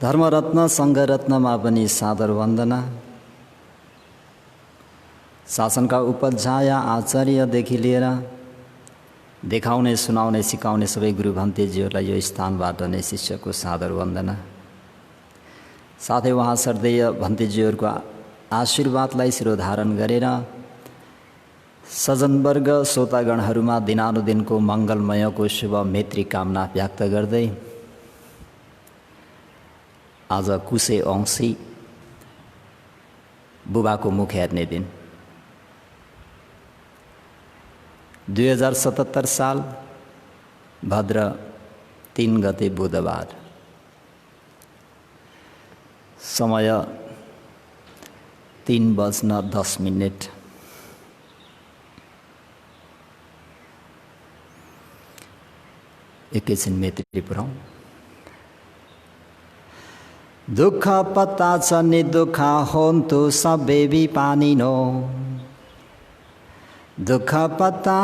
धर्मरत्न सङ्घरत्नमा पनि सादर वन्दना। शासनका उपाध्याय आचार्यदेखि लिएर देखाउने सुनाउने सिकाउने सबै गुरु भन्तेजीहरूलाई यो स्थानबाट नै शिष्यको सादर वन्दना। साथै उहाँ श्रद्धेय भन्तेजीहरूको आशीर्वादलाई शिरोधारण गरेर सज्जनवर्ग श्रोतागणहरूमा दिनानुदिनको मङ्गलमयको शुभ मैत्री कामना व्यक्त गर्दै आज कुशे औँसी बुबाको मुख हेर्ने दिन 2077 साल भद्र 3 गते बुधबार, समय 3:10। एकैछिन मैत्री पुराउँ। दुःख पत्ता छ नि दुःख होन्तु सबे भी पानिनो, दुःख पत्ता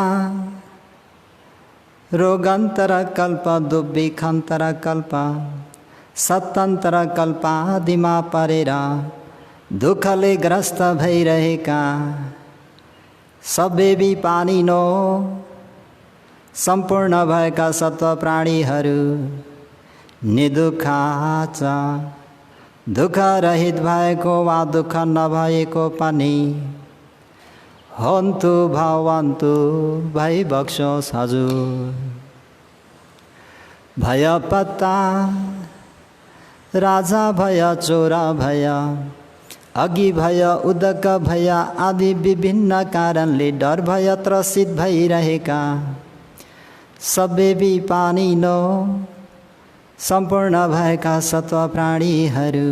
रोगन्तर कल्प दुर्भिक्षन्तर कल्प सत्तन्तर कल्प आदिमा परेर दुःखले ग्रस्त भइरहेका सबे भी पानिनो, सम्पूर्ण भएका सत्व प्राणीहरू निदुःखा छ। दुःख रहित भएको वा दुःख नभएको पनि हन्तु भवन्तु भइबक्सोस् हजुर। भय पत्ता राजा भय चोरा भय अघि भय उदक भय आदि विभिन्न कारणले डर भय त्रसित भइरहेका सबे भी पानिनो, सम्पूर्ण भएका सत्व प्राणीहरू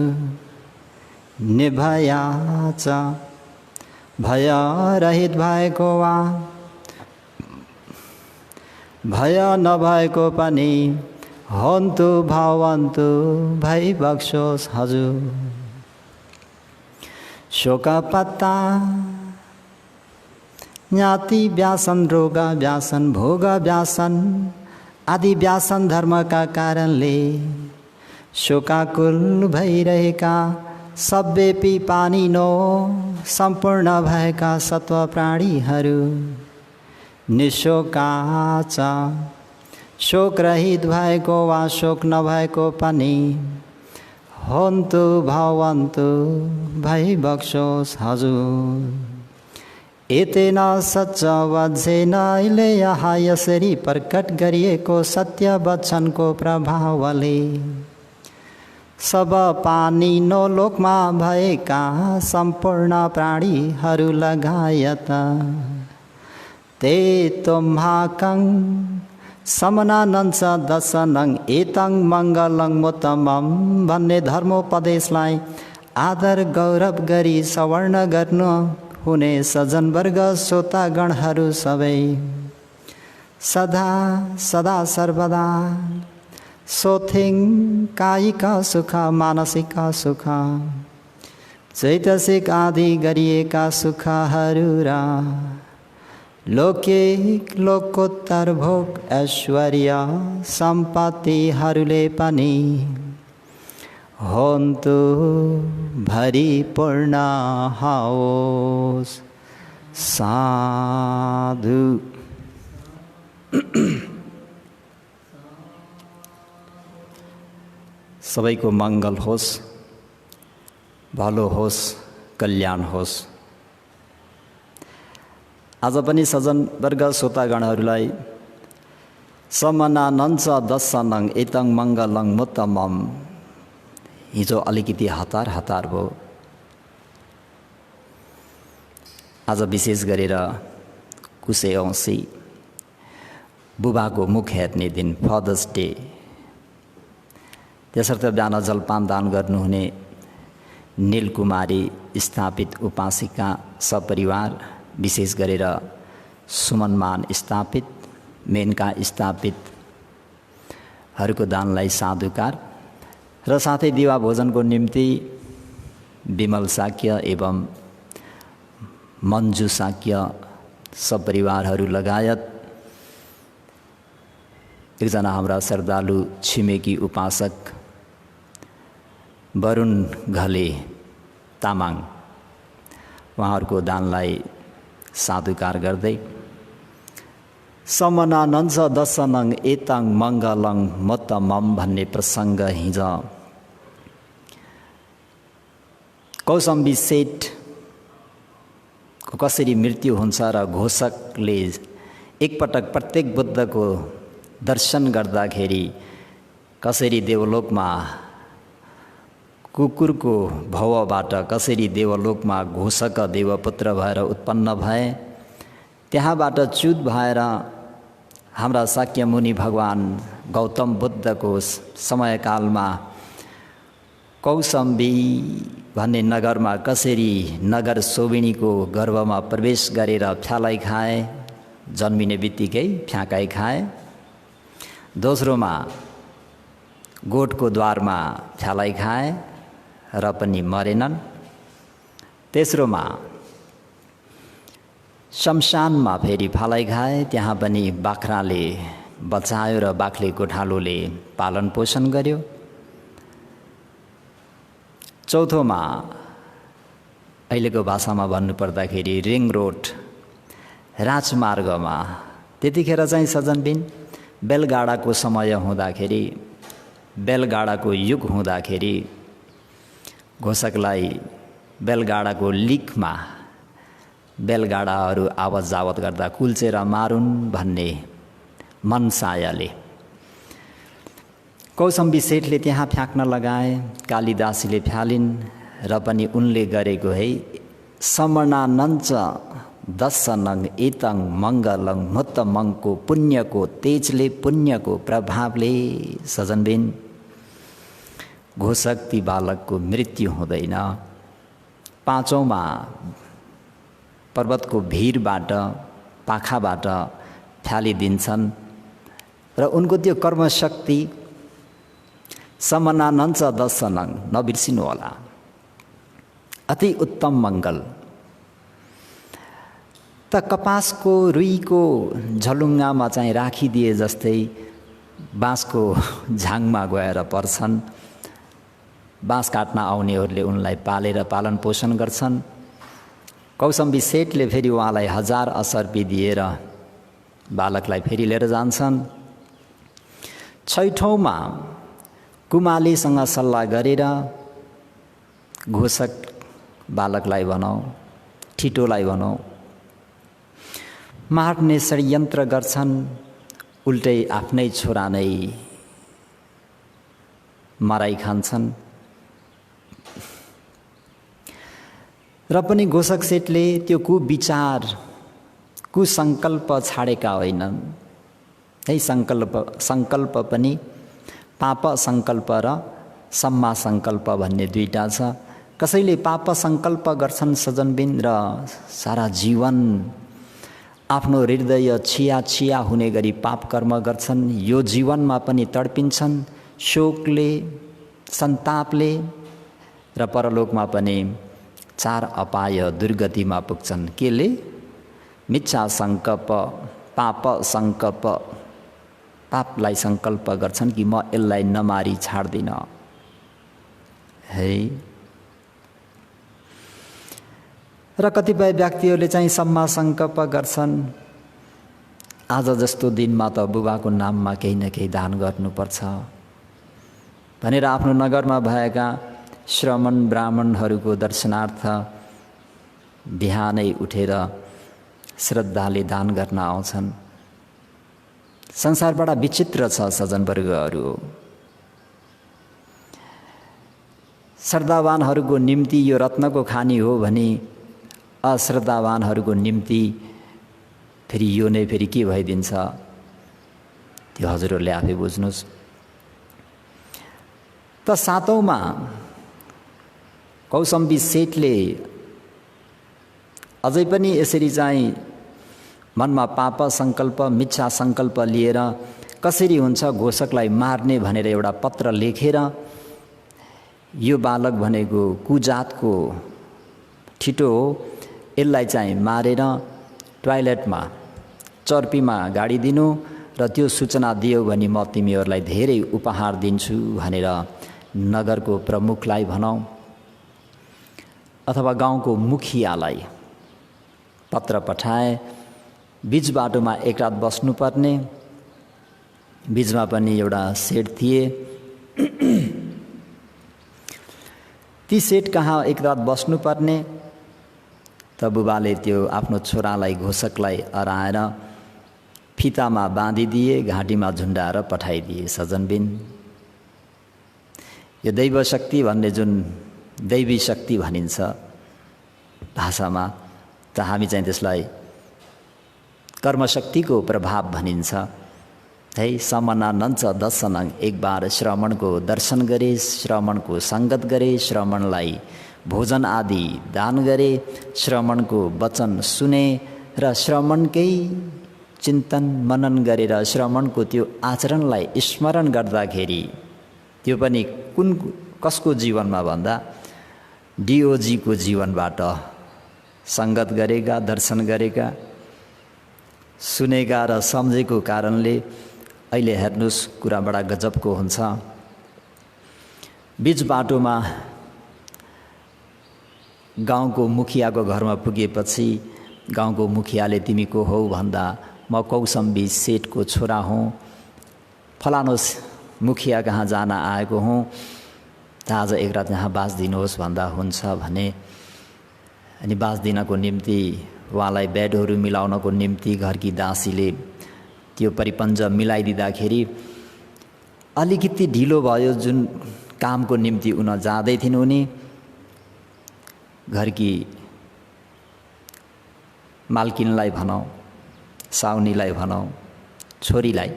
निर्भया छ। भय रहित भएको वा भय नभएको पनि हन्तु भवन्तु भइबक्सोस् हजुर। शोक पत्ता ज्ञाति व्यासन रोग व्यासन भोग व्यासन आदि व्यासन धर्मका कारणले शोकाकुल भइरहेका सबे पी पानिनो, सम्पूर्ण भएका सत्व प्राणीहरू निशोका छ। शोक रहित भएको वा शोक नभएको पनि हन्तु भवन्तु भइबक्सोस् हजुर। एतेन सच्च वचन अहिले यहाँ यसरी प्रकट गरिएको सत्य वचनको प्रभावले सब पानिनो लोकमा भएका सम्पूर्ण प्राणीहरू लगायत ते तुम्हाकं समनानञ्च दशनं एतं मङ्गलं मुत्तमं भन्ने धर्मोपदेशलाई आदर गौरव गरी सवर्ण गर्नु हुने सज्जनवर्ग श्रोतागणहरू सबै सदा सदा सर्वदा सोथिङ कायिक सुख मानसिक सुख चैतसिक आदि गरिएका सुखहरू र लौकिक लोकोत्तर भोग ऐश्वर्य सम्पत्तिहरूले पनि हन्तु भरिपूर्ण होस् साधु। सबैको मङ्गल होस्, भलो होस्, कल्याण होस्। आज पनि सज्जन वर्ग श्रोतागणहरूलाई समनानञ्च दशनं एतं मङ्गलं मुत्तमं हिजो अलिकति हतार भयो। आज विशेष गरेर कुशे औँसी बुबाको मुख हेर्ने दिन, फादर्स डे। त्यसर्थ बिहान जलपान दान गर्नुहुने नीलकुमारी स्थापित उपासिका सपरिवार, विशेष गरेर सुमनमान स्थापित मेनका स्थापितहरूको दानलाई साधुकार र साथै दिवा भोजनको निम्ति विमल साक्य एवं मन्जु साक्य सपरिवारहरू लगायत एकजना हाम्रा श्रद्धालु छिमेकी उपासक वरुण घले तामाङ उहाँहरूको दानलाई साधुकार गर्दै समना नन्छ दशनङ एताङ मङ्गलङ मत मम भन्ने प्रसङ्ग हिजो कौसम्बी सेठको कसरी मृत्यु हुन्छ र घोषकले एकपटक प्रत्येक बुद्धको दर्शन गर्दाखेरि कसरी देवलोकमा कुकुरको भवबाट कसरी देवलोकमा घोषक देवपुत्र भएर उत्पन्न भए, त्यहाँबाट च्युत भएर हाम्रा शाक्य मुनि भगवान गौतम बुद्धको समयकालमा कौसम्बी भन्ने नगरमा कसरी नगर सोबिनीको गर्भमा प्रवेश गरेर फ्यालै खाए, जन्मिने बित्तिकै फ्याँकाइ खाए। दोस्रोमा गोठको द्वारमा फ्यालै खाए र पनि मरेनन्। तेस्रोमा शमशानमा फेरि फालै खाए, त्यहाँ पनि बाख्राले बचायो र बाख्ले गोठालोले पालन पोषण गर्यो। चौथोमा अहिलेको भाषामा भन्नुपर्दाखेरि रिङ रोड राजमार्गमा त्यतिखेर चाहिँ सजनबिन बेलगाडाको समय हुँदाखेरि, बेलगाडाको युग हुँदाखेरि घोषकलाई बेलगाडाको लिकमा बेलगाडाहरू आवत जावत गर्दा कुल्चेर मारुन् भन्ने मनसायले कौसम्बी सेठले त्यहाँ फ्याँक्न लगाए। कालिदासले फ्यालिन् र पनि उनले गरेको है समनानञ्च दशनङ एतङ मङ्गलङ मुत्त मङको पुण्यको तेजले, पुण्यको प्रभावले सजनबिन घोषक ती बालकको मृत्यु हुँदैन। पाँचौँमा पर्वतको भिरबाट पाखाबाट फ्यालिदिन्छन् र उनको त्यो कर्मशक्ति समनानञ्च दशनङ नबिर्सिनु होला, अति उत्तम मङ्गल। त कपासको रुईको झलुङ्गामा चाहिँ राखिदिए जस्तै बाँसको झाङमा गएर पर्छन्। बाँस काट्न आउनेहरूले उनलाई पालेर पालन पोषण गर्छन्। कौसम्बी सेठले फेरि उहाँलाई 1000 असर्पी दिएर बालकलाई फेरि लिएर जान्छन्। छैठौँमा कुमालीसँग सल्लाह गरेर घोषक बालकलाई भनौँ, ठिटोलाई भनौँ, मार्ने षड्यन्त्र गर्छन्। उल्टै आफ्नै छोरा नै मराइ खान्छन्। र पनि घोषक सेठले त्यो कुविचार कुसङ्कल्प छाडेका होइनन्। है सङ्कल्प पनि पाप सङ्कल्प र सम्मा सङ्कल्प भन्ने दुईटा छ। कसैले पाप सङ्कल्प गर्छन् सजनबिन र सारा जीवन आफ्नो हृदय छिया छिया हुने गरी पाप कर्म गर्छन्। यो जीवनमा पनि तडपिन्छन् शोकले, सन्तापले र परलोकमा पनि 4 अपाय दुर्गतिमा पुग्छन्। केले? मिच्छा सङ्कल्प, पाप सङ्कल्प, पापलाई सङ्कल्प गर्छन् कि म यसलाई नमारी छाड्दिन है। र कतिपय व्यक्तिहरूले चाहिँ सम्मा सङ्कल्प गर्छन्, आज जस्तो दिनमा त बुबाको नाममा केही न केही दान गर्नुपर्छ भनेर आफ्नो नगरमा भएका श्रमण ब्राह्मणहरूको दर्शनार्थ बिहानै उठेर श्रद्धाले दान गर्न आउँछन्। संसार बडा विचित्र छ सज्जनवर्गहरू। श्रद्धावानहरूको निम्ति यो रत्नको खानी हो भने अश्रद्धावानहरूको निम्ति फेरि यो नै फेरि के भइदिन्छ, त्यो हजुरहरूले आफै बुझ्नुहोस्। त सातौँमा कौसम्बी सेठले अझै पनि यसरी चाहिँ मनमा पाप सङ्कल्प, मिच्छा सङ्कल्प लिएर कसरी हुन्छ घोषकलाई मार्ने भनेर एउटा पत्र लेखेर यो बालक भनेको कुजातको ठिटो हो, यसलाई चाहिँ मारेर टोयलेटमा चर्पीमा गाडिदिनु र त्यो सूचना दियो भने म तिमीहरूलाई धेरै उपहार दिन्छु भनेर नगरको प्रमुखलाई भनौँ अथवा गाउँको मुखियालाई पत्र पठाए। बीच बाटोमा एक रात बस्नुपर्ने, बीचमा पनि एउटा सेट थिए। ती सेट कहाँ एक रात बस्नुपर्ने। त बुबाले त्यो आफ्नो छोरालाई घोषकलाई अराएर फितामा बाँधिदिए, घाँटीमा झुन्डाएर पठाइदिए। सजनबिन, यो दैव शक्ति भन्ने जुन दैवी शक्ति भनिन्छ भाषामा, त हामी चाहिँ त्यसलाई कर्मशक्तिको प्रभाव भनिन्छ। है समना नञ्च दर्शनं, एक बार श्रवणको दर्शन गरे, श्रवणको सङ्गत गरे, श्रवणलाई भोजन आदि दान गरे, श्रवणको वचन सुने र श्रवणकै चिन्तन मनन गरेर श्रवणको त्यो आचरणलाई स्मरण गर्दाखेरि, त्यो पनि कसको जीवनमा भन्दा डिओजीको जीवनबाट सङ्गत गरेका, दर्शन गरेका, सुनेका र सम्झेको कारणले अहिले हेर्नुहोस् कुरा बडा गजबको हुन्छ। बीच बाटोमा गाउँको मुखियाको घरमा पुगेपछि गाउँको मुखियाले तिमी को हौ भन्दा म कौसम्बी सेठको छोरा हुँ, फलानो मुखिया कहाँ जान आएको हुँ, त आज एक रात यहाँ बाँच्दिनुहोस् भन्दा हुन्छ भने, अनि बाँच्दिनको निम्ति उहाँलाई बेडहरू मिलाउनको निम्ति घरकी दासीले त्यो परिपञ्ज मिलाइदिँदाखेरि अलिकति ढिलो भयो। जुन कामको निम्ति उन जाँदै थिइन् उनी, घरकी मालकिनलाई भनौँ, साउनीलाई भनौँ, छोरीलाई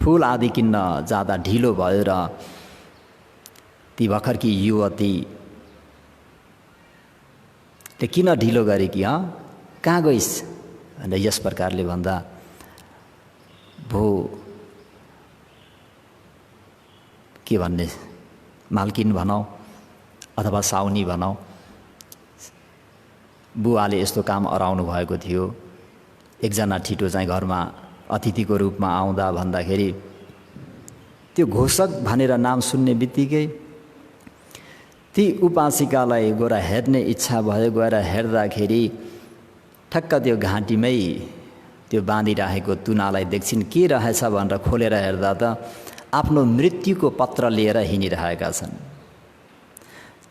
फुल आदि किन्न जाँदा ढिलो भयो र ती भर्खरकी युवती ले किन ढिलो गरे कि कहाँ गइस् भनेर यस प्रकारले भन्दा भो के भन्ने मालकिन भनौँ अथवा साउनी भनौँ, बुवाले यस्तो काम अराउनु भएको थियो। एकजना ठिटो चाहिँ घरमा अतिथिको रूपमा आउँदा भन्दाखेरि त्यो घोषक भनेर नाम सुन्ने बित्तिकै ती उपासिकालाई गएर हेर्ने इच्छा भयो। गएर हेर्दाखेरि ठक्क त्यो घाँटीमै त्यो बाँधिराखेको तुनालाई देख्छिन्। के रहेछ भनेर खोलेर हेर्दा त आफ्नो मृत्युको पत्र लिएर हिँडिरहेका छन्।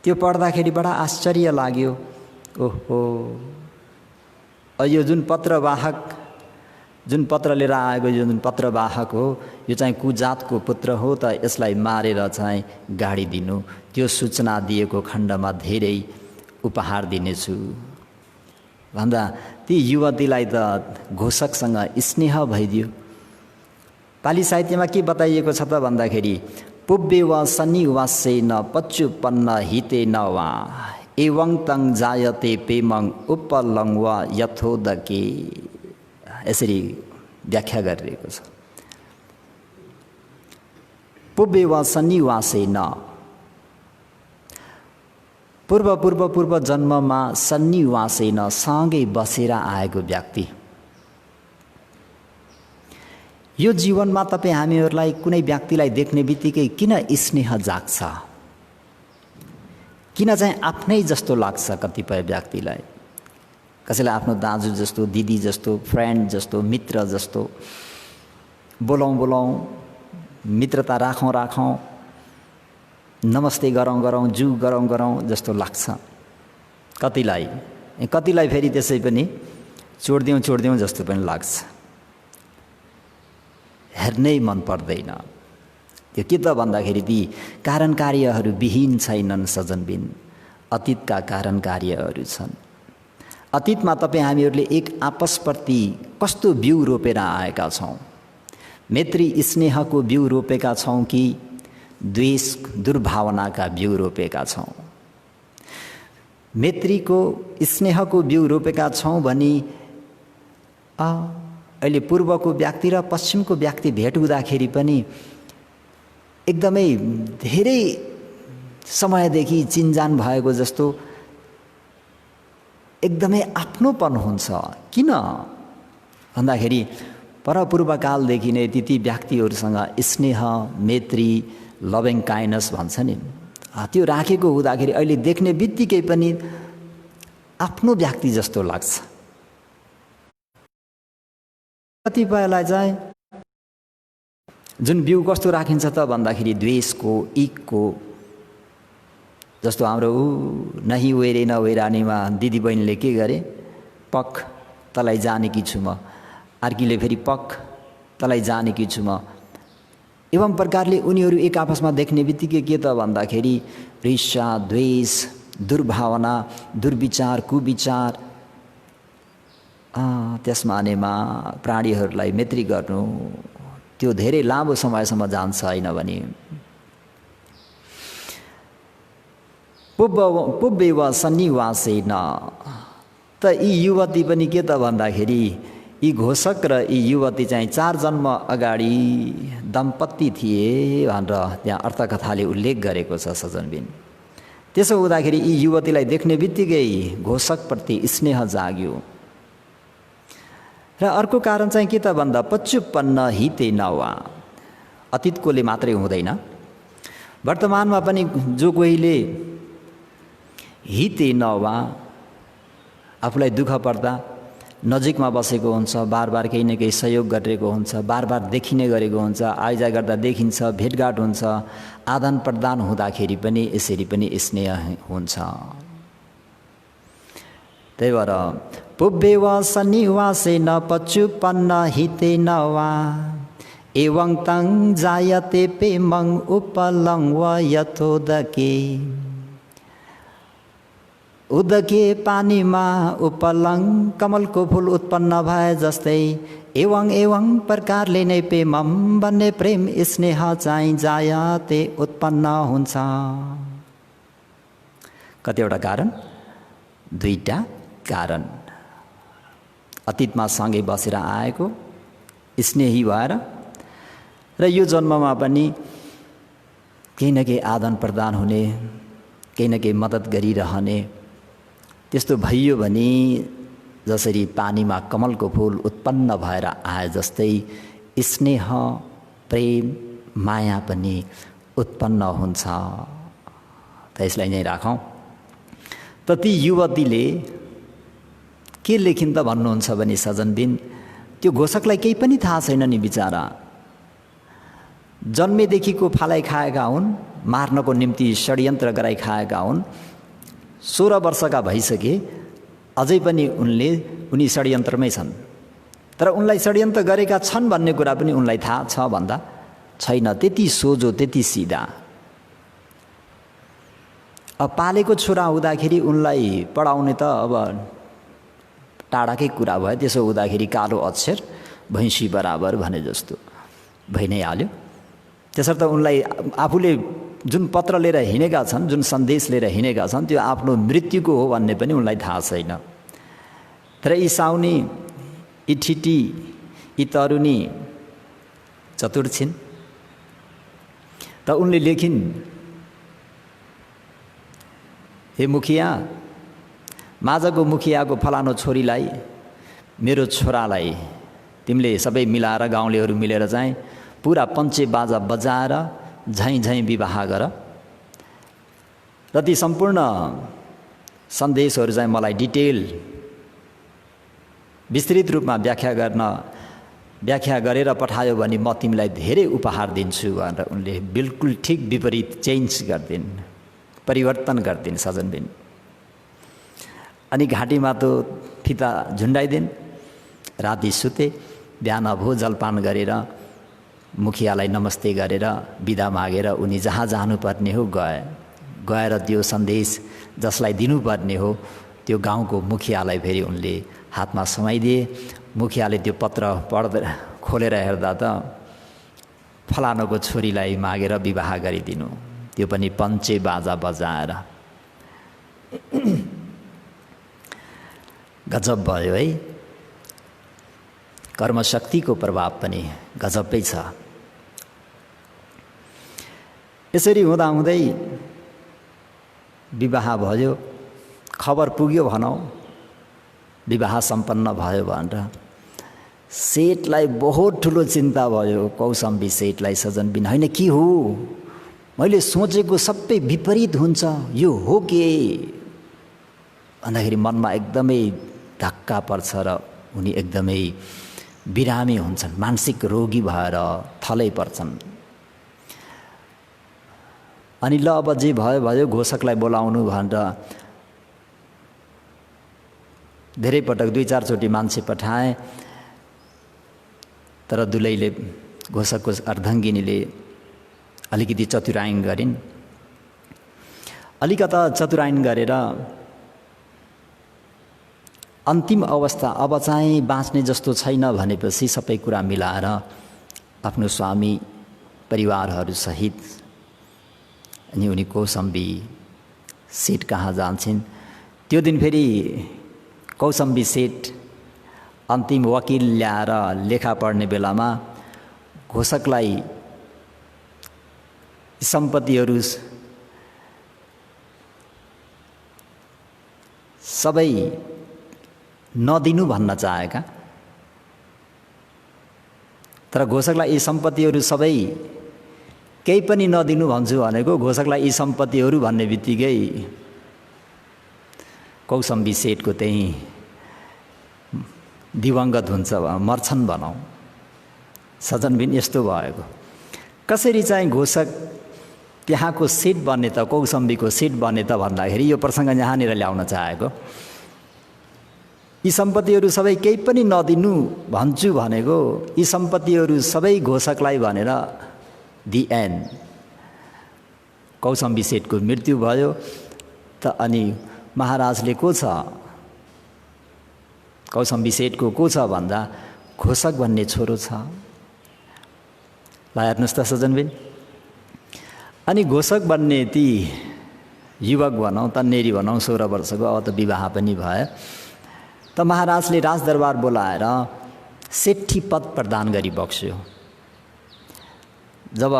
त्यो पढ्दाखेरि बडा आश्चर्य लाग्यो। ओहो, यो जुन पत्रवाहक, जुन पत्र लिएर आएको जुन पत्रवाहक हो, यो चाहिँ कुजातको पुत्र हो, त यसलाई मारेर चाहिँ गाडिदिनु, त्यो सूचना दिएको खण्डमा धेरै उपहार दिनेछु भन्दा ती युवतीलाई त घोषकसँग स्नेह भइदियो। पाली साहित्यमा के बताइएको छ त भन्दाखेरि पुब्बे वा शनि वासेन पच्चुपन्न हिते न वा एवं तं जायते पेमं उपलङ वा यथोदके, यसरी व्याख्या गरिरहेको छ। पुब्बे वा शनि वासेन, पूर्व जन्ममा शनि वासेन सँगै बसेर आएको व्यक्ति। यो जीवनमा तपाईँ हामीहरूलाई कुनै व्यक्तिलाई देख्ने बित्तिकै किन स्नेह जाग्छ, किन चाहिँ आफ्नै जस्तो लाग्छ कतिपय व्यक्तिलाई। कसैलाई आफ्नो दाजु जस्तो, दिदी जस्तो, फ्रेन्ड जस्तो, मित्र जस्तो, बोलाउँ मित्रता राखौँ, नमस्ते गरौँ जु गरौँ जस्तो लाग्छ कतिलाई फेरि त्यसै पनि छोडिदिउँ जस्तो पनि लाग्छ। हेर्नै मन पर्दैन। त्यो के त भन्दाखेरि ती कारण कार्यहरू विहीन छैनन् सजनबिन, अतीतका कारण कार्यहरू छन्। अतीतमा तपाईँ हामीहरूले एक आपसप्रति कस्तो बिउ रोपेर आएका छौँ। मैत्री स्नेहको बिउ रोपेका छौँ कि द्वेष दुर्भावनाका बिउ रोपेका छौँ। मैत्रीको स्नेहको बिउ रोपेका छौँ भनी अहिले पूर्वको व्यक्ति र पश्चिमको व्यक्ति भेट हुँदाखेरि पनि एकदमै धेरै समयदेखि चिनजान भएको जस्तो एकदमै आफ्नोपन हुन्छ। किन भन्दाखेरि परपूर्वकालदेखि नै ती व्यक्तिहरूसँग स्नेह मैत्री लभिङ काइन्डनेस भन्छ नि, त्यो राखेको हुँदाखेरि अहिले देख्ने बित्तिकै पनि आफ्नो व्यक्ति जस्तो लाग्छ। कतिपयलाई चाहिँ जुन बिउ कस्तो राखिन्छ त भन्दाखेरि द्वेषको, इकको, जस्तो हाम्रो नही वेरे न वेरानीमा दिदी बहिनीले के गरे, पक तँलाई जानेकी छु म, अर्कीले फेरि पक तँलाई जानेकी छु म। एवं प्रकारले उनीहरू एक आपसमा देख्ने बित्तिकै के त भन्दाखेरि ईर्ष्या, द्वेष, दुर्भावना, दुर्विचार, कुविचार, त्यसमानेमा प्राणीहरूलाई मैत्री गर्नु, त्यो धेरै लामो समयसम्म जान्छ होइन भने। पुब्बेव सन्निवासेन, त यी युवती पनि के त भन्दाखेरि यी घोषक र यी युवती चाहिँ 4 जन्म अगाडि दम्पत्ति थिए भनेर त्यहाँ अर्थकथाले उल्लेख गरेको छ सजनबिन। त्यसो हुँदाखेरि यी युवतीलाई देख्ने बित्तिकै घोषकप्रति स्नेह जाग्यो। र अर्को कारण चाहिँ के त भन्दा पच्चुपन्न हिते नवा, अतीतकोले मात्रै हुँदैन, वर्तमानमा पनि जो कोहीले हिते नवा, आफूलाई दुःख पर्दा नजिकमा बसेको हुन्छ, बारबार केही न केही सहयोग गरिरहेको हुन्छ, बारबार देखिने गरेको हुन्छ, आइजा गर्दा देखिन्छ, भेटघाट हुन्छ, आदान प्रदान हुँदाखेरि पनि यसरी पनि स्नेह हुन्छ। त्यही भएर पुब्बेव सन्निवासेन पच्चुपन्न हिते नवा एवं तं जायते पेमं उपलं व यथोदके। उदके पानीमा उपलङ कमलको फुल उत्पन्न भए जस्तै एवं एवं प्रकारले नै प्रेमम भन्ने प्रेम स्नेह चाहिँ जायते उत्पन्न हुन्छ। कतिवटा कारण? 2टा कारण। अतीतमा सँगै बसेर आएको, स्नेही भएर, र यो जन्ममा पनि केही न केही आदान प्रदान हुने, केही न केही मद्दत गरिरहने, त्यस्तो भइयो भने जसरी पानीमा कमलको फुल उत्पन्न भएर आए जस्तै स्नेह, प्रेम, माया पनि उत्पन्न हुन्छ। त यसलाई नै राखौँ। त ती युवतीले के लेखिन् त भन्नुहुन्छ भने सजनबिन, त्यो घोषकलाई केही पनि थाहा छैन नि बिचारा। जन्मेदेखिको फालाइ खाएका हुन्, मार्नको निम्ति षड्यन्त्र गराइ खाएका हुन्। 16 वर्षका भइसके अझै पनि उनी षड्यन्त्रमै छन्। तर उनलाई षड्यन्त्र गरेका छन् भन्ने कुरा पनि उनलाई थाहा छ भन्दा छैन। त्यति सोझो, त्यति सिधा। अब पालेको छोरा हुँदाखेरि उनलाई पढाउने त अब टाढाकै कुरा भयो। त्यसो हुँदाखेरि कालो अक्षर भैँसी बराबर भने जस्तो भइ नै हाल्यो। त्यसर्थ उनलाई आफूले जुन पत्र लिएर हिँडेका छन्, जुन सन्देश लिएर हिँडेका छन्, त्यो आफ्नो मृत्युको हो भन्ने पनि उनलाई थाहा छैन। तर यी साउनी, यी ठिटी, यी तरुनी चतुर छिन्। त उनले लेखिन्, हे मुखिया, माझको मुखियाको फलानो छोरीलाई, मेरो छोरालाई तिमीले सबै मिलाएर, गाउँलेहरू मिलेर चाहिँ पुरा पञ्चे बाजा बजाएर झैँ झैँ विवाह गर र ती सम्पूर्ण सन्देशहरू चाहिँ मलाई डिटेल विस्तृत रूपमा व्याख्या गरेर पठायो भने म तिमीलाई धेरै उपहार दिन्छु भनेर उनले बिल्कुल ठिक विपरीत चेन्ज गरिदिन्, परिवर्तन गरिदिन् सजनबिन। अनि घाँटीमा त फिता झुन्डाइदिन्, राति सुते, बिहान भो जलपान गरेर मुखियालाई नमस्ते गरेर बिदा मागेर उनी जहाँ जानुपर्ने हो गएर त्यो सन्देश जसलाई दिनुपर्ने हो त्यो गाउँको मुखियालाई फेरि उनले हातमा समाइदिए। मुखियाले त्यो पत्र खोलेर हेर्दा त फलानुको छोरीलाई मागेर विवाह गरिदिनु, त्यो पनि पञ्चे बाजा बजाएर। गजब भयो है। कर्मशक्तिको प्रभाव पनि गजबै छ। यसरी हुँदाहुँदै विवाह भयो, खबर पुग्यो भनौँ विवाह सम्पन्न भयो भनेर सेठलाई बहुत ठुलो चिन्ता भयो। कौशम्बी सेठलाई सजनबिन, होइन के हो मैले सोचेको सबै विपरीत हुन्छ, यो हो के भन्दाखेरि मनमा एकदमै धक्का पर्छ र उनी एकदमै बिरामी हुन्छन्, मानसिक रोगी भएर थलै पर्छन्। अनि ल अब जे भयो भयो, घोषकलाई बोलाउनु भनेर धेरै पटक 2-4 चोटि मान्छे पठाए, तर दुलैले घोषकको अर्धाङ्गिनीले अलिकति चतुराइन गरिन्। अलिकता चतुराइन गरेर अन्तिम अवस्था अब चाहिँ बाँच्ने जस्तो छैन भनेपछि सबै कुरा मिलाएर आफ्नो स्वामी परिवारहरूसहित अनि उनी कौसम्बी सेठ कहाँ जान्छन्। त्यो दिन फेरि कौसम्बी सेठ अन्तिम वकिल ल्याएर लेखा पढ्ने बेलामा घोषकलाई सम्पत्तिहरू सबै नदिनु भन्न चाहेका, तर घोषकलाई यी सम्पत्तिहरू सबै केही पनि नदिनु भन्छु भनेको घोषकलाई यी सम्पत्तिहरू भन्ने बित्तिकै कौसम्बी सेठको त्यही दिवंगत हुन्छ, मर्छन् भनौँ। सजनबिन यस्तो भएको कसरी चाहिँ घोषक त्यहाँको सेठ बन्ने त, कौसम्बीको सेठ बन्ने त भन्दाखेरि यो प्रसङ्ग यहाँनिर ल्याउन चाहेको। यी सम्पत्तिहरू सबै केही पनि नदिनु भन्छु भनेको यी सम्पत्तिहरू सबै घोषकलाई भनेर दि एन्ड कौसम्बी सेठको मृत्यु भयो। त अनि महाराजले को छ, कौसम्बी सेठको को छ भन्दा घोषक भन्ने छोरो छ। ल हेर्नुहोस् त सजनबिन, अनि घोषक बन्ने ती युवक भनौँ, तन्नेरी भनौँ, 16 वर्षको, अब त विवाह पनि भयो। त महाराजले राजदरबार बोलाएर सेठी पद प्रदान गरी बक्स्यो। जब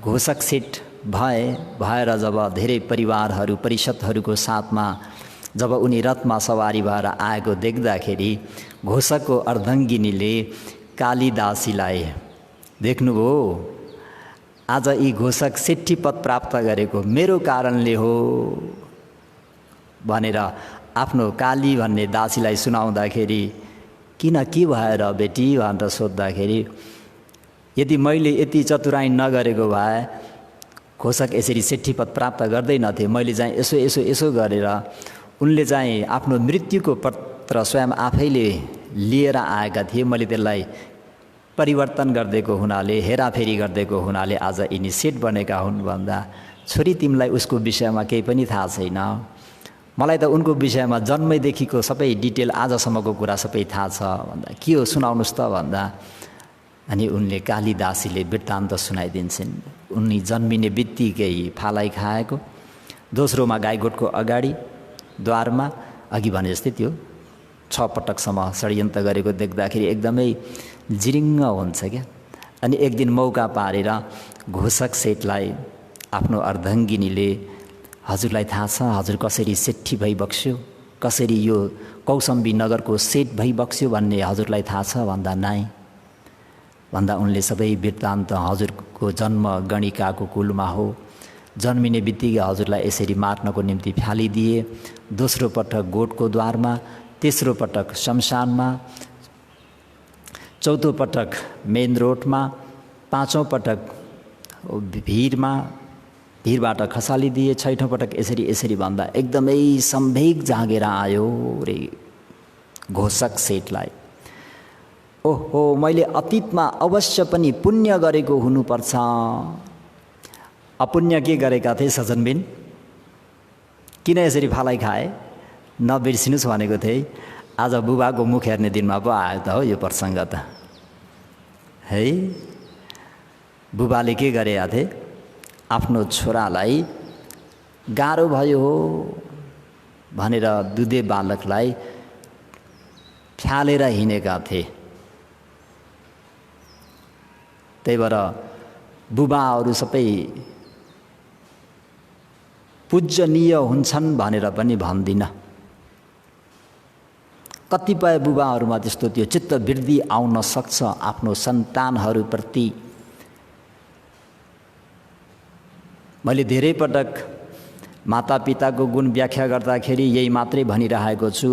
घोषक सेठ भएर जब धेरै परिवारहरू परिषदहरूको साथमा जब उनी रथमा सवारी भएर आएको देख्दाखेरि घोषकको अर्धाङ्गिनीले कालिदासीलाई देख्नुभयो, आज यी घोषक सेठी पद प्राप्त गरेको मेरो कारणले हो भनेर आफ्नो काली भन्ने दासीलाई सुनाउँदाखेरि किन के भएर बेटी भनेर सोद्धाखेरि यदि मैले यति चतुराइन नगरेको भए घोषक यसरी सेठी पद प्राप्त गर्दैनथे। मैले चाहिँ यसो गरेर उनले चाहिँ आफ्नो मृत्युको पत्र स्वयं आफैले लिएर आएका थिए, मैले त्यसलाई परिवर्तन गरिदिएको हुनाले, हेराफेरी गरिदिएको हुनाले आज यिनी सेठ बनेका हुन् भन्दा छोरी तिमीलाई उसको विषयमा केही पनि थाहा छैन, मलाई त उनको विषयमा जन्मैदेखिको सबै डिटेल आजसम्मको कुरा सबै थाहा छ भन्दा के हो सुनाउनुहोस् त भन्दा अनि उनले कालिदासीले वृत्तान्त सुनाइदिन्छन्। उनी जन्मिने बित्तिकै फालाई खाएको, दोस्रोमा गाईगोठको अगाडि द्वारमा अघि भने जस्तै त्यो 6 पटकसम्म षड्यन्त्र गरेको देख्दाखेरि एकदमै जिरिङ्ग हुन्छ क्या। अनि एक दिन मौका पारेर घोषक सेठलाई आफ्नो अर्धाङ्गिनीले हजुरलाई थाहा छ हजुर कसरी सेठी भई बक्स्यो, कसरी यो कौसम्बी नगरको सेठ भई बक्स्यो भन्ने हजुरलाई थाहा छ भन्दा नाइ भन्दा उनले सबै वृत्तान्त हजुरको जन्म गणिकाको कुलमा हो, जन्मिने बित्तिकै हजुरलाई यसरी मार्नको निम्ति फ्यालिदिए, दोस्रो पटक गोठको द्वारमा, तेस्रो पटक शमशानमा, चौथो पटक मेन रोडमा, पाँचौँ पटक भिरबाट खसालिदिए, छैठौँ पटक यसरी भन्दा एकदमै सम्वेग जागेर आयो रे घोषक सेठलाई। ओहो मैले अतीतमा अवश्य पनि पुण्य गरेको हुनुपर्छ। अपुण्य के गरेका थिए सजनबिन, किन यसरी फालाई खाए नबिर्सिनुस् भनेको थिएँ। आज बुबाको मुख हेर्ने दिनमा पो आयो त हो यो प्रसङ्ग त है। बुबाले के गरेका थिए, आफ्नो छोरालाई गाह्रो भयो हो भनेर दुधे बालकलाई फ्यालेर हिँडेका थिए। त्यही भएर बुबाहरू सबै पूजनीय हुन्छन् भनेर पनि भन्दिनँ। कतिपय बुबाहरूमा त्यस्तो त्यो चित्तवृद्धि आउन सक्छ आफ्नो सन्तानहरूप्रति मैले धेरै पटक मातापिताको गुण व्याख्या गर्दाखेरि यही मात्रै भनिरहेको छु,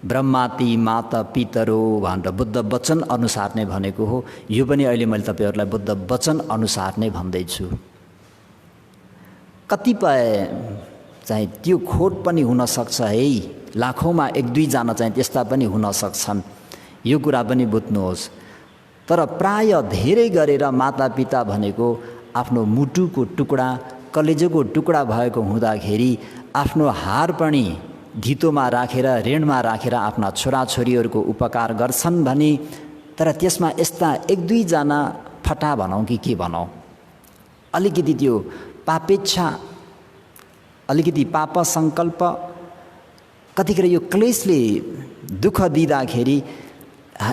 ब्रह्माति माता पितरो भनेर बुद्ध वचन अनुसार नै भनेको हो। यो पनि अहिले मैले तपाईँहरूलाई बुद्ध वचन अनुसार नै भन्दैछु। कतिपय चाहिँ त्यो खोट पनि हुनसक्छ है, लाखौँमा 1-2 जना चाहिँ त्यस्ता पनि हुन सक्छन्, यो कुरा पनि बुझ्नुहोस्। तर प्राय धेरै गरेर मातापिता भनेको आफ्नो मुटुको टुक्रा, कलेजोको टुक्रा भएको हुँदाखेरि आफ्नो हार पनि धितोमा राखेर, ऋणमा राखेर आफ्ना छोराछोरीहरूको उपकार गर्छन् भने, तर त्यसमा यस्ता 1-2 जना फटा भनौँ कि के भनौँ, अलिकति त्यो पापेच्छा, अलिकति पाप सङ्कल्प, कतिखेर यो क्लेशले दुःख दिँदाखेरि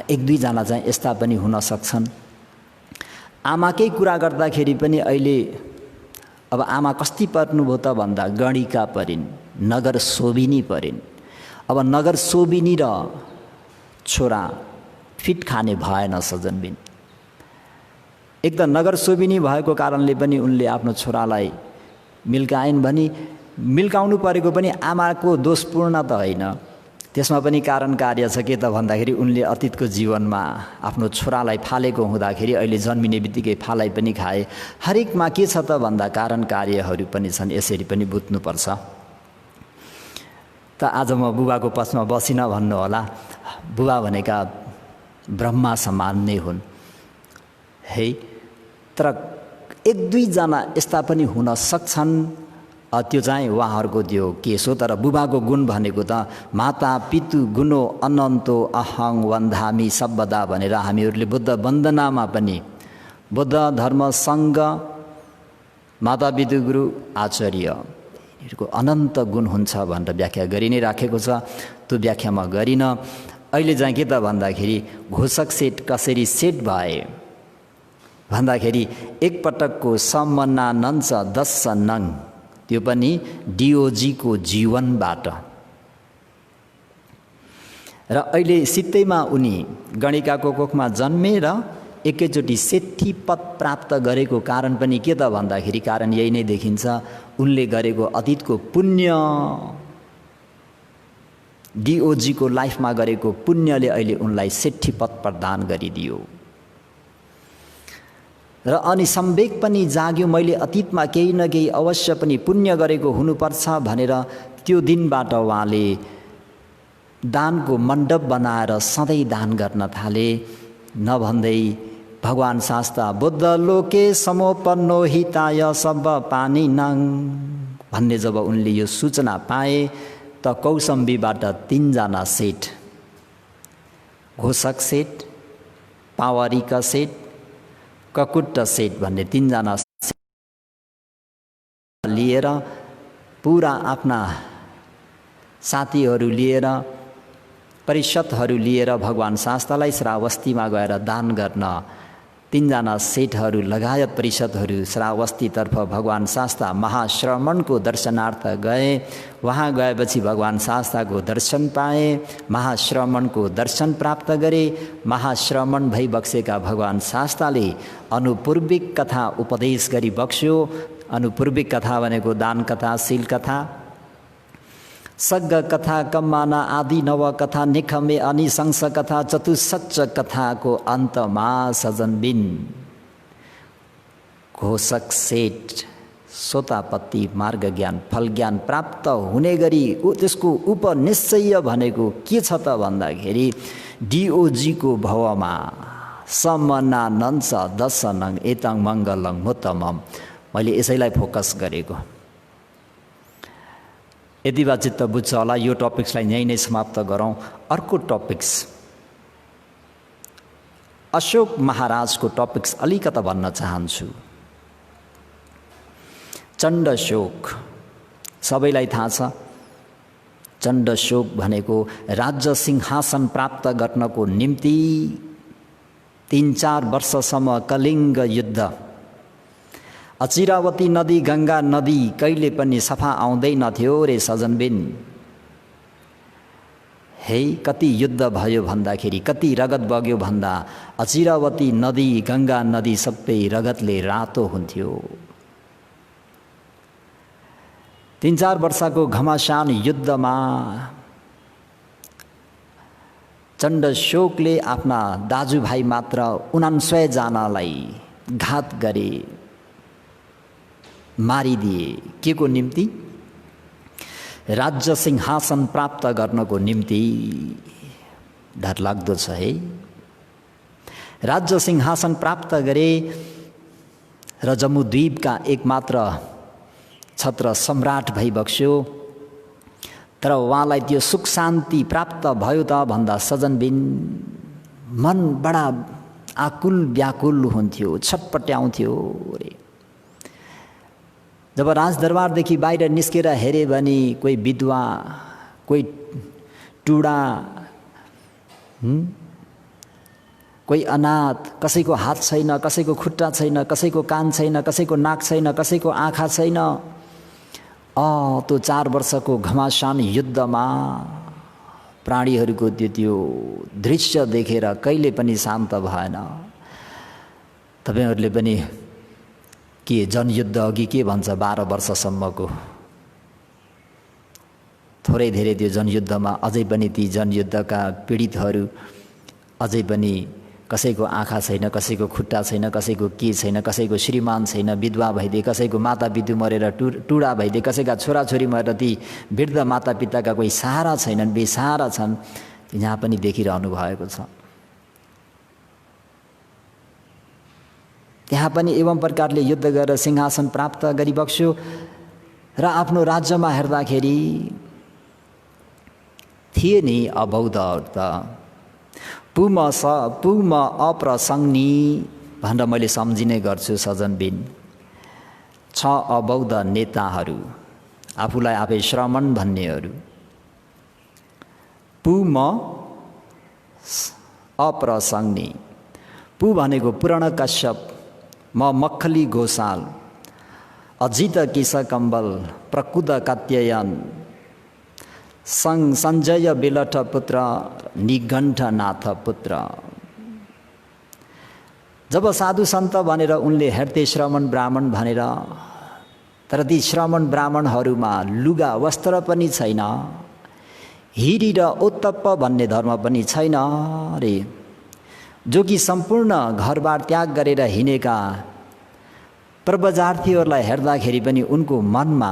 1-2 जना चाहिँ यस्ता पनि हुन सक्छन्। आमाकै कुरा गर्दाखेरि पनि अहिले अब आमा कस्ती पर्नुभयो त भन्दा गणिका परिन्, नगर शोभिनी परिन्। अब नगर शोभिनी र छोरा फिट खाने भएन सजनबिन। एक त नगर शोभिनी भएको कारणले पनि उनले आफ्नो छोरालाई मिल्काइन् भने मिल्काउनु परेको पनि आमाको दोषपूर्ण त होइन, त्यसमा पनि कारण कार्य छ। के त भन्दाखेरि उनले अतीतको जीवनमा आफ्नो छोरालाई फालेको हुँदाखेरि अहिले जन्मिने बित्तिकै फालाई पनि खाए। हरेकमा के छ त भन्दा कारण कार्यहरू पनि छन्, यसरी पनि बुझ्नुपर्छ। त आज म बुबाको पक्षमा बसिन भन्नुहोला, बुबा भनेका ब्रह्मा समान नै हुन् है। तर 1-2 जना यस्ता पनि हुन सक्छन्, त्यो चाहिँ उहाँहरूको त्यो केस हो। तर बुबाको गुण भनेको त माता पितु गुणो अनन्तो अहङ वन्धामी सर्वदा भनेर हामीहरूले बुद्ध वन्दनामा पनि बुद्ध धर्म सङ्घ माता पितु गुरु आचार्य यिनीहरूको अनन्त गुण हुन्छ भनेर व्याख्या गरि नै राखेको छ। त्यो व्याख्या म गरिनँ। अहिले चाहिँ के त भन्दाखेरि घोषक सेट कसरी सेट भए भन्दाखेरि एकपटकको सम्मना नन्छ 10 नङ, त्यो पनि डिओजीको जीवनबाट। र अहिले सित्तैमा उनी गणिकाको कोखमा जन्मेर एकैचोटि सेठी पद प्राप्त गरेको कारण पनि के त भन्दाखेरि कारण यही नै देखिन्छ, उनले गरेको अतीतको पुण्य, डिओजीको लाइफमा गरेको पुण्यले अहिले उनलाई सेठी पद प्रदान गरिदियो। र अनि सम्वेक पनि जाग्यो, मैले अतीतमा केही न केही अवश्य पनि पुण्य गरेको हुनुपर्छ भनेर त्यो दिनबाट उहाँले दानको मण्डप बनाएर सधैँ दान गर्न थाले। नभन्दै भगवान् शास्त्र बुद्ध लोके समोपन्नो हिताय सब पानी नाङ भन्ने जब उनले यो सूचना पाए त कौसम्बीबाट 3 जना सेठ, घोषक सेठ, पावरिक सेठ, ककुट्ट सेठ भन्ने 3 जना लिएर पुरा आफ्ना साथीहरू लिएर, परिषदहरू लिएर भगवान् शास्त्रलाई श्रावस्तीमा गएर दान गर्न 3 जना सेठहरू लगायत परिषदहरू श्रावस्तीतर्फ भगवान् शास्त्र महाश्रमणको दर्शनार्थ गए। वहाँ गएपछि भगवान् शास्त्रको दर्शन पाए, महाश्रमणको दर्शन प्राप्त गरे। महाश्रमण भई बक्सेका भगवान् शास्त्रले अनुपूर्विक कथा उपदेश गरी बक्स्यो। अनुपूर्विक कथा भनेको दान कथा, शील कथा, सग्ग कथा, कम्माना आदि नव कथा, निखमे अनिशंस कथा, चतुसच्च कथाको अन्तमा सजनबिन घोषक सेठ सोतापत्ति मार्ग ज्ञान फल ज्ञान प्राप्त हुने गरी त्यसको उपनिश्चय भनेको के छ त भन्दाखेरि डिओजीको भवमा समना नन्छ 10 नङ एतङ मङ्गलङ मुत्तमम। मैले यसैलाई फोकस गरेको। यदि बा चित्त बुझ्छ होला, यो टपिक्सलाई यहीँ नै समाप्त गरौँ। अर्को टपिक्स अशोक महाराजको टपिक्स अलिकता भन्न चाहन्छु। चण्डशोक सबैलाई थाहा छ। चण्डशोक भनेको राज्य सिंहासन प्राप्त गर्नको निम्ति 3-4 वर्षसम्म कलिङ्ग युद्ध, अचिरावती नदी गङ्गा नदी कहिले पनि सफा आउँदैनथ्यो रे सजनबिन। हे कति युद्ध भयो भन्दाखेरि, कति रगत बग्यो भन्दा अचिरावती नदी गङ्गा नदी सबै रगतले रातो हुन्थ्यो। 3-4 वर्षको घमासान युद्धमा चण्डशोकले आफ्ना दाजुभाइ मात्र 99 जनालाई घात गरे, मारिदिए। के को निम्ति? राज्य सिंहासन प्राप्त गर्नको निम्ति। डरलाग्दो छ है। राज्य सिंहासन प्राप्त गरे र जम्बूद्वीपका एकमात्र छत्र सम्राट भइबक्स्यो। तर उहाँलाई त्यो सुख शान्ति प्राप्त भयो त भन्दा सजनबिन मन बडा आकुल व्याकुल हुन्थ्यो, छटपट्याउँथ्यो रे। जब राजदरबारदेखि बाहिर निस्केर हेरे भने कोही विधवा, कोही टुडा, कोही अनाथ, कसैको हात छैन, कसैको खुट्टा छैन, कसैको कान छैन, कसैको नाक छैन, कसैको आँखा छैन। त्यो 4 वर्षको घमासान युद्धमा प्राणीहरूको त्यो दृश्य देखेर कहिले पनि शान्त भएन। तपाईहरुले पनि के जनयुद्ध अघि के भन्छ 12 वर्षसम्मको, थोरै धेरै त्यो जनयुद्धमा अझै पनि ती जनयुद्धका पीडितहरू अझै पनि कसैको आँखा छैन, कसैको खुट्टा छैन, कसैको के छैन, कसैको श्रीमान छैन, विधवा भइदिए, कसैको मातापिता मरेर टुडा भइदिए, कसैका छोराछोरी मरेर ती वृद्ध मातापिताका कोही सहारा छैनन्, बेसहारा छन्। यहाँ पनि देखिरहनु भएको छ। त्यहाँ पनि एवं प्रकारले युद्ध गरेर सिंहासन प्राप्त गरिबक्स्यो र आफ्नो राज्यमा हेर्दाखेरि थिए नि अबौद्धहरू त। पुम अप्रसङ्नी भनेर मैले सम्झिने गर्छु सजनबिन। 6 अबौद्ध नेताहरू, आफूलाई आफै श्रमण भन्नेहरू। पुम अप्रसङ्नी। पु भनेको पुराण कश्यप, म मक्खली घोषाल, अजित किसकम्बल, प्रकुद कात्ययन, सञ्जय बेलठ पुत्र, निघण्टनाथ पुत्र। जब साधु सन्त भनेर उनले हेर्थे श्रमण ब्राह्मण भनेर, तर ती श्रमण ब्राह्मणहरूमा लुगा वस्त्र पनि छैन, हिरी र ओत्तप्प भन्ने धर्म पनि छैन रे। जो कि सम्पूर्ण घरबार त्याग गरेर हिँडेका प्रव्रजार्थीहरूलाई हेर्दाखेरि पनि उनको मनमा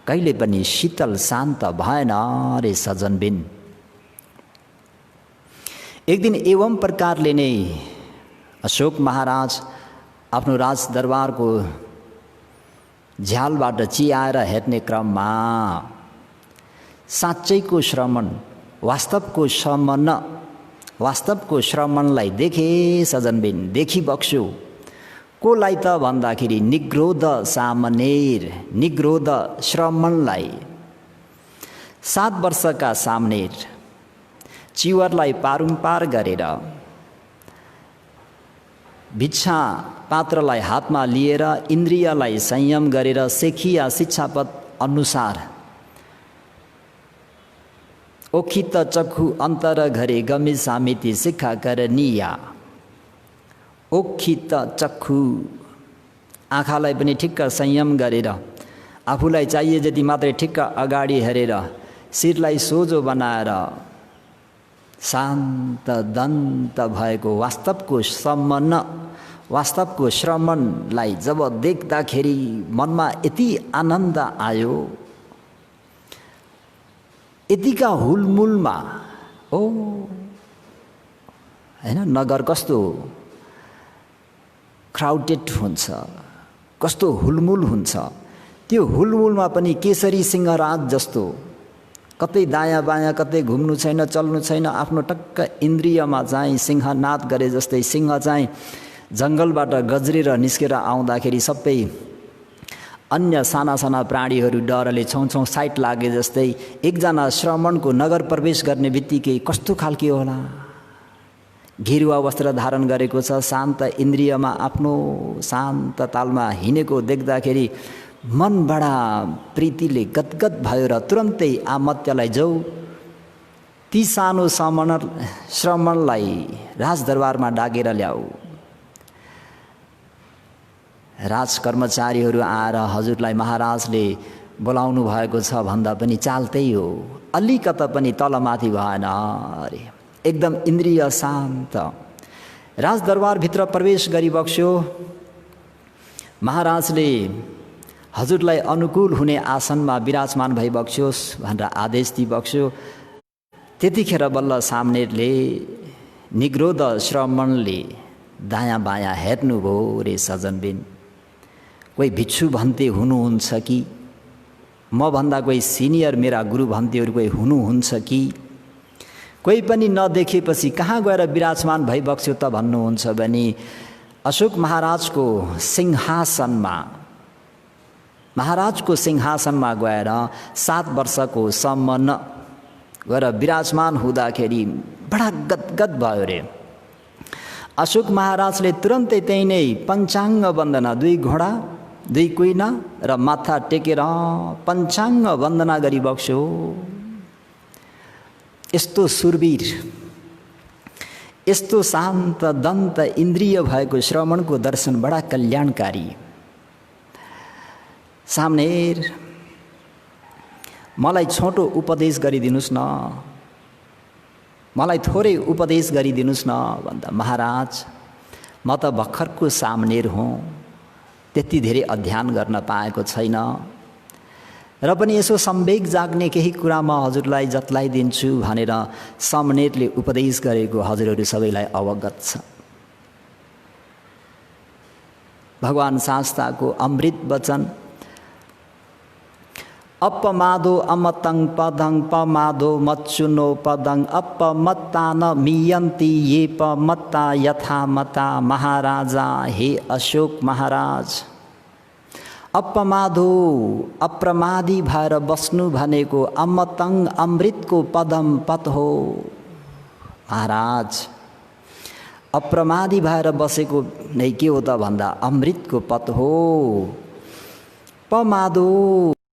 कहिले पनि शीतल शान्त भएन रे सजनबिन। एक दिन एवं प्रकारले नै अशोक महाराज आफ्नो राजदरबारको झ्यालबाट चियाएर हेर्ने क्रममा साँच्चैको श्रमण, वास्तवको श्रमणलाई देखे सजनबिन, देखिबक्स्यो। कोलाई त भन्दाखेरि निग्रोध सामनेर, निग्रोध श्रमणलाई। 7 वर्षका सामनेर चिवरलाई पारुम्पार गरेर भिक्षा पात्रलाई हातमा लिएर इन्द्रियलाई संयम गरेर सेखिया शिक्षापद अनुसार ओखित चक्षु अन्तर घरे गमे सामिति शिक्षा करनिया। ओखित चक्षु, आँखालाई पनि ठिक्क संयम गरेर, आफूलाई चाहिए जति मात्रै ठिक्क अगाडि हेरेर, शिरलाई सोझो बनाएर शान्त दन्त भएको वास्तवको श्रमणलाई जब देख्दाखेरि मनमा यति आनन्द आयो, यतिका हुलमुलमा। हैन, नगर कस्तो क्राउडेड हुन्छ, कस्तो हुलमुल हुन्छ। त्यो हुलमुलमा पनि केसरी सिंहराज जस्तो कतै दायाँ बायाँ कतै घुम्नु छैन, चल्नु छैन, आफ्नो टक्क इन्द्रियमा चाहिँ सिंहनाद गरे जस्तै सिंह चाहिँ जङ्गलबाट गज्रेर निस्केर आउँदाखेरि सबै अन्य साना साना प्राणीहरू डरले छौँ साइट लागे जस्तै एकजना श्रमणको नगर प्रवेश गर्ने बित्तिकै कस्तो खालके होला, घेरुवा वस्त्र धारण गरेको छ, शान्त इन्द्रियमा आफ्नो शान्त तालमा हिँडेको देख्दाखेरि मन बडा प्रीतिले गदगद भयो र तुरन्तै आमत्यलाई जाऊ ती सानो श्रमणलाई राजदरबारमा डाकेर ल्याऊ। राज कर्मचारीहरू आएर हजुरलाई महाराजले बोलाउनु भएको छ भन्दा पनि चाल त्यही हो, अलिकता पनि तलमाथि भएन अरे, एकदम इन्द्रिय शान्त। राजदरबारभित्र प्रवेश गरिबक्स्यो। महाराजले हजुरलाई अनुकूल हुने आसनमा विराजमान भइबक्स्योस् भनेर आदेश दिइबक्स्यो। त्यतिखेर बल्ल सामनेरले निग्रोध श्रमणले दायाँ बायाँ हेर्नुभयो रे सजनबिन। कोही भिक्षु भन्ते हुनुहुन्छ कि, मभन्दा कोही सिनियर मेरा गुरु भन्तेहरू कोही हुनुहुन्छ कि, कोही पनि नदेखेपछि कहाँ गएर विराजमान भइबक्स्यो त भन्नुहुन्छ भने अशोक महाराजको सिंहासनमा गएर 7 वर्षको सम्म गएर विराजमान हुँदाखेरि बडा गदगद भयो रे। अशोक महाराजले तुरन्तै त्यही नै पञ्चाङ्ग वन्दना, 2 घोडा 2 कुइना र माथा टेकेर पञ्चाङ्ग वन्दना गरिबक्स्यो। यस्तो सुरवीर, यस्तो शान्त दन्त इन्द्रिय भएको श्रवणको दर्शन बडा कल्याणकारी। सामनेर मलाई छोटो उपदेश गरिदिनुस् न, मलाई थोरै उपदेश गरिदिनुस् न भन्दा महाराज म त भर्खरको सामनेर हुँ, त्यति धेरै अध्ययन गर्न पाएको छैन र पनि यसो सम्वेक जाग्ने केही कुरा म हजुरलाई जतलाइदिन्छु भनेर सामनेरले उपदेश गरेको हजुरहरू सबैलाई अवगत छ। भगवान शास्ताको अमृत वचन, अपमादो अमतं पदं पमादो मच्चुनो पदं अपमत्ता न मियन्ति ये पमत्ता यथा मता। महाराजा, हे अशोक महाराज, अपमादो अप्रमादी भएर बस्नु भनेको अमतं अमृतको पदम पद हो। महाराज, अप्रमादी भएर बसेको नै के हो त भन्दा अमृतको पद हो। पमादो